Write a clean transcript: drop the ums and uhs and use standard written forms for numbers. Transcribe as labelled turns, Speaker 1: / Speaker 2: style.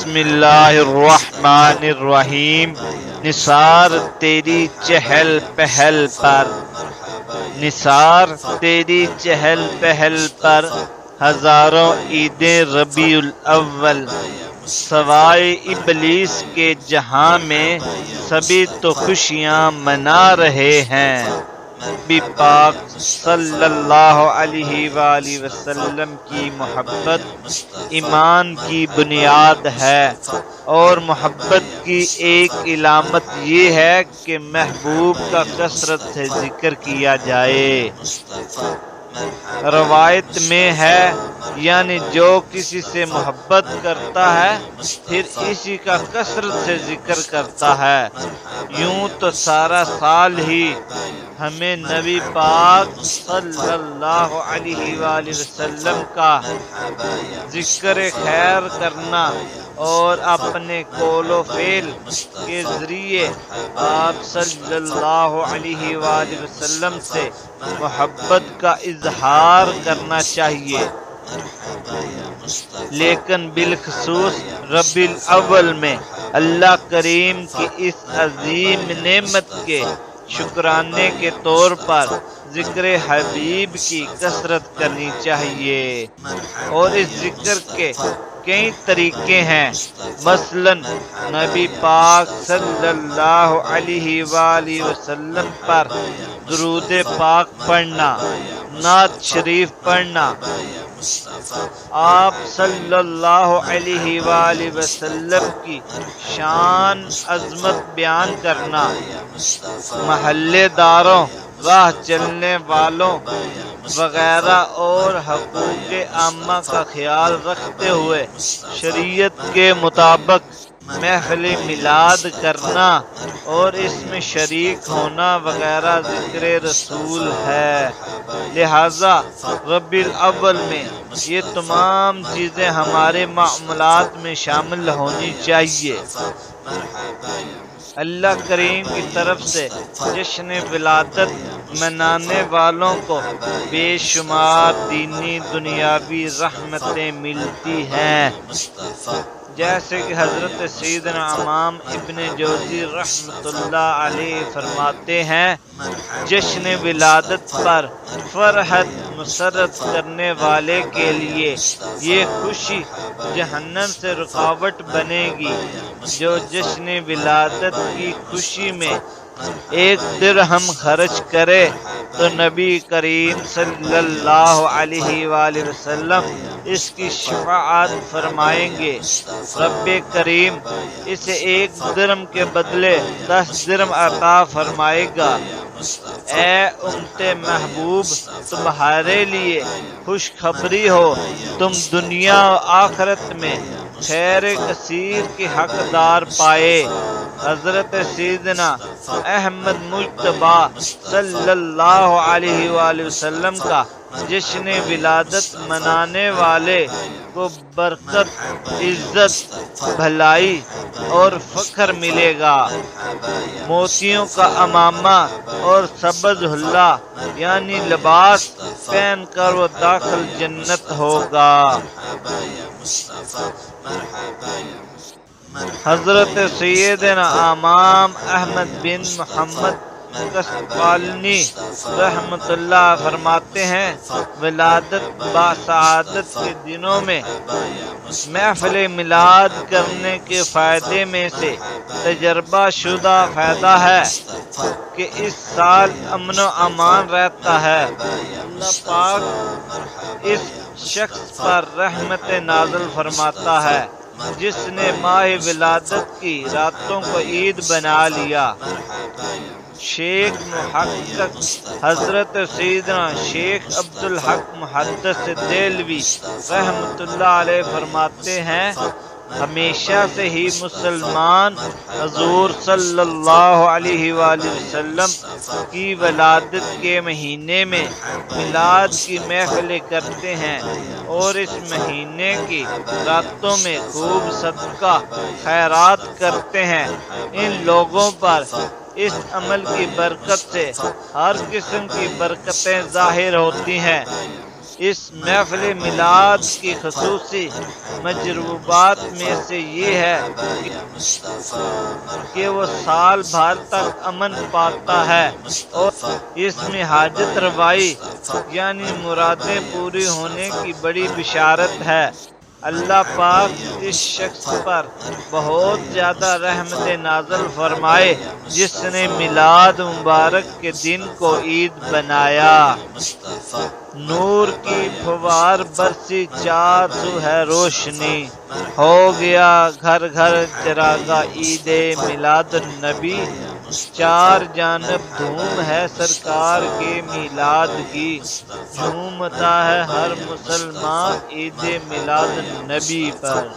Speaker 1: بسم اللہ الرحمن الرحیم۔ نثار تیری چہل پہل پر، نثار تیری چہل پہل پر، ہزاروں عیدیں ربیع الاول، سوائے ابلیس کے جہاں میں سبھی تو خوشیاں منا رہے ہیں۔ نبی پاک صلی اللہ علیہ وآلہ وسلم کی محبت ایمان کی بنیاد ہے، اور محبت کی ایک علامت یہ ہے کہ محبوب کا کثرت سے ذکر کیا جائے۔ روایت میں ہے، یعنی جو کسی سے محبت کرتا ہے پھر اسی کا کثرت سے ذکر کرتا ہے۔ یوں تو سارا سال ہی ہمیں نبی پاک صلی اللہ علیہ وآلہ وسلم کا ذکر خیر کرنا اور اپنے قول و فعل کے ذریعے آپ صلی اللہ علیہ وآلہ وسلم سے محبت کا اظہار کرنا چاہیے، لیکن بالخصوص ربیع الاول میں اللہ کریم کی اس عظیم نعمت کے شکرانے کے طور پر ذکر حبیب کی کثرت کرنی چاہیے، اور اس ذکر کے کئی طریقے ہیں۔ مثلاً نبی پاک صلی اللہ علیہ وآلہ وسلم پر درود پاک پڑھنا، نعت شریف پڑھنا، آپ صلی اللہ علیہ وآلہ وسلم کی شان عظمت بیان کرنا، محلے داروں، راہ چلنے والوں وغیرہ اور حقوق عامہ کا خیال رکھتے ہوئے شریعت کے مطابق محفل میلاد کرنا اور اس میں شریک ہونا وغیرہ ذکر رسول ہے۔ لہذا ربیع الاول میں یہ تمام چیزیں ہمارے معمولات میں شامل ہونی چاہیے۔ اللہ کریم کی طرف سے جشن ولادت منانے والوں کو بے شمار دینی دنیاوی رحمتیں ملتی ہیں، جیسے کہ حضرت سیدنا امام ابن جوزی رحمۃ اللہ علیہ فرماتے ہیں، جشن ولادت پر فرحت مسرت کرنے والے کے لیے یہ خوشی جہنم سے رکاوٹ بنے گی۔ جو جشن ولادت کی خوشی میں 1 درہم خرچ کرے تو نبی کریم صلی اللہ علیہ وآلہ وسلم اس کی شفاعت فرمائیں گے۔ رب کریم اسے 1 درہم کے بدلے 10 درہم عطا فرمائے گا۔ اے امت محبوب، تمہارے لیے خوشخبری ہو، تم دنیا و آخرت میں خیر کثیر کے حقدار پائے۔ حضرت سیدنا احمد مجتبیٰ صلی اللہ علیہ وآلہ وسلم کا جشن ولادت منانے والے کو برکت، عزت، بھلائی اور فخر ملے گا۔ موتیوں کا عمامہ اور سبز حلہ یعنی لباس پہن کر وہ داخل جنت ہوگا۔ حضرت سیدنا امام احمد بن محمد قسطلانی رحمۃ اللہ فرماتے ہیں، ولادت باسعادت کے دنوں میں محفل میلاد کرنے کے فائدے میں سے تجربہ شدہ فائدہ ہے کہ اس سال امن و امان رہتا ہے۔ اللہ پاک اس شخص پر رحمت نازل فرماتا ہے جس نے ماہ ولادت کی راتوں کو عید بنا لیا۔ شیخ محقق حضرت سیدنا شیخ عبدالحق محدث دہلوی رحمۃ اللہ علیہ فرماتے ہیں، ہمیشہ سے ہی مسلمان حضور صلی اللہ علیہ وآلہ وسلم کی ولادت کے مہینے میں میلاد کی محفلیں کرتے ہیں، اور اس مہینے کی راتوں میں خوب صدقہ خیرات کرتے ہیں۔ ان لوگوں پر اس عمل کی برکت سے ہر قسم کی برکتیں ظاہر ہوتی ہیں۔ اس محفل میلاد کی خصوصی مجروبات میں سے یہ ہے کہ وہ سال بھر تک امن پاتا ہے اور اس میں حاجت روائی یعنی مرادیں پوری ہونے کی بڑی بشارت ہے۔ اللہ پاک اس شخص پر بہت زیادہ رحمت نازل فرمائے جس نے میلاد مبارک کے دن کو عید بنایا۔ نور کی پھوار برسی چار سو ہے روشنی، ہو گیا گھر گھر چراغا عید میلاد النبی، چار جانب دھوم ہے سرکار کے میلاد کی، جھومتا ہے ہر مسلمان عید میلاد النبی پر۔